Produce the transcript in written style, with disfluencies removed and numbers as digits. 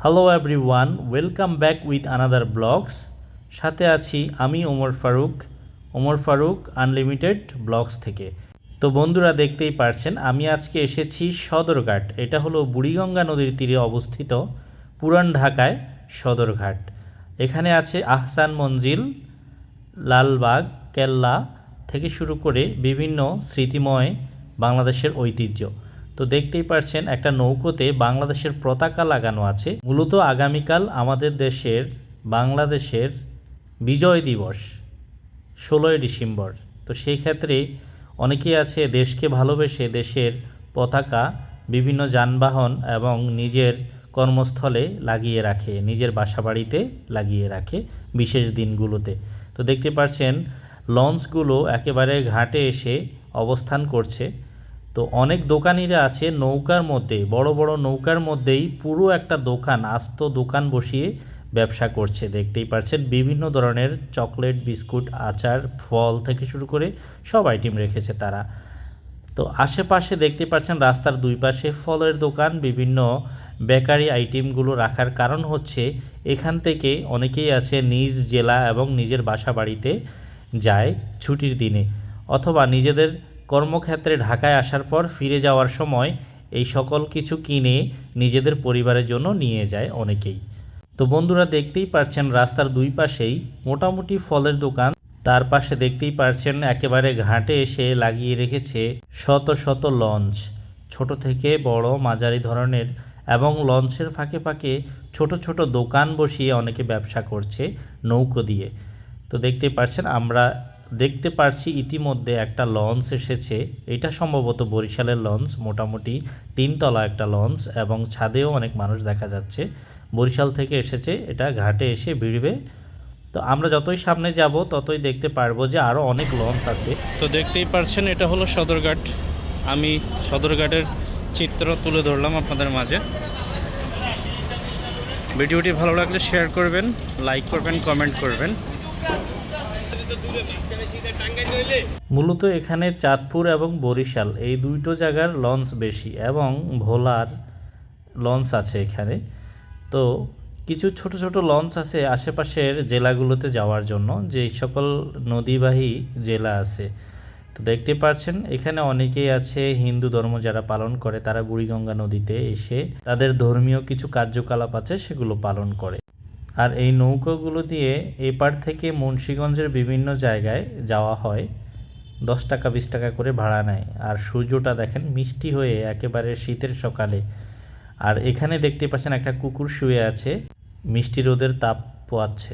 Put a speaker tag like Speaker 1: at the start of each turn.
Speaker 1: Hello everyone, welcome back with another blogs. সাথে আছি আমি ওমর ফারুক আনলিমিটেড ব্লগস থেকে। তো বন্ধুরা, দেখতেই পারছেন আমি আজকে এসেছি সদরঘাট। এটা হলো বুড়িগঙ্গা নদীর তীরে অবস্থিত পুরান ঢাকায় সদরঘাট। এখানে আছে আহসান মঞ্জিল, লালবাগ কেল্লা থেকে শুরু করে বিভিন্ন স্মৃতিময় বাংলাদেশের ঐতিহ্য। তো দেখতেই পারছেন একটা নৌকোতে বাংলাদেশের পতাকা লাগানো আছে। মূলত আগামীকাল আমাদের বাংলাদেশের বিজয় দিবস 16ই ডিসেম্বর। তো সেই ক্ষেত্রে অনেকেই আছে দেশকে ভালোবেসে দেশের পতাকা বিভিন্ন যানবাহন এবং নিজের কর্মস্থলে লাগিয়ে রাখে, নিজের বাসাবাড়িতে লাগিয়ে রাখে বিশেষ দিনগুলোতে। তো দেখতে পাচ্ছেন লঞ্চগুলো একেবারে ঘাটে এসে অবস্থান করছে। তো অনেক দোকানিরা আছে নৌকার মধ্যে, বড় বড় নৌকার মধ্যেই পুরো একটা দোকান, আস্ত দোকান বসিয়ে ব্যবসা করছে। দেখতেই পাচ্ছেন বিভিন্ন ধরনের চকলেট, বিস্কুট, আচার, ফল থেকে শুরু করে সব আইটেম রেখেছে তারা। তো আশেপাশে দেখতে পাচ্ছেন রাস্তার দুই পাশে ফলের দোকান, বিভিন্ন বেকারি আইটেমগুলো রাখার কারণ হচ্ছে এখান থেকে অনেকেই আছে নিজ জেলা এবং নিজের বাসা বাড়িতে যায় ছুটির দিনে, অথবা নিজেদের কর্মক্ষেত্রে ঢাকায় আসার পর ফিরে যাওয়ার সময় এই সকল কিছু কিনে নিজেদের পরিবারের জন্য নিয়ে যায় অনেকেই। তো বন্ধুরা, দেখতেই পাচ্ছেন রাস্তার দুই পাশেই মোটামুটি ফলের দোকান। তার পাশে দেখতেই পাচ্ছেন একেবারে ঘাটে এসে লাগিয়ে রেখেছে শত শত লঞ্চ, ছোট থেকে বড় মাঝারি ধরনের, এবং লঞ্চের ফাঁকে ফাঁকে ছোট ছোট দোকান বসিয়ে অনেকে ব্যবসা করছে নৌকো দিয়ে। তো দেখতে পাচ্ছেন, আমরা দেখতে পারছি ইতিমধ্যে একটা লঞ্চ এসেছে। এটা সম্ভবত বরিশালের লঞ্চ, মোটামুটি 3তলা একটা লঞ্চ, এবং ছাদেও অনেক মানুষ দেখা যাচ্ছে। বরিশাল থেকে এসেছে, এটা ঘাটে এসে ভিড়বে। তো আমরা যতই সামনে যাব ততই দেখতে পারবো যে আরও অনেক লঞ্চ আছে। তো দেখতেই পারছেন এটা হলো সদরঘাট। আমি সদরঘাটের চিত্র তুলে ধরলাম আপনাদের মাঝে। ভিডিওটি ভালো লাগলে শেয়ার করবেন, লাইক করবেন, কমেন্ট করবেন। মূলত এখানে চাঁদপুর এবং বরিশাল এই দুটো জায়গার লঞ্চ বেশি, এবং ভোলার লঞ্চ আছে এখানে। তো কিছু ছোট ছোট লঞ্চ আছে আশেপাশের জেলাগুলোতে যাওয়ার জন্য, যেই সকল নদীবাহী জেলা আছে। তো দেখতে পাচ্ছেন এখানে অনেকেই আছে হিন্দু ধর্ম যারা পালন করে, তারা বুড়িগঙ্গা নদীতে এসে তাদের ধর্মীয় কিছু কার্যকলাপ আছে সেগুলো পালন করে। আর এই নৌকাগুলো দিয়ে এপার থেকে মুন্সিগঞ্জের বিভিন্ন জায়গায় যাওয়া হয়। 10 টাকা 20 টাকা করে ভাড়া নেয়। আর সূর্যটা দেখেন মিষ্টি হয়ে একেবারে শীতের সকালে। আর এখানে দেখতে পাচ্ছেন একটা কুকুর শুয়ে আছে, মিষ্টি রোদের তাপ পোয়াচ্ছে।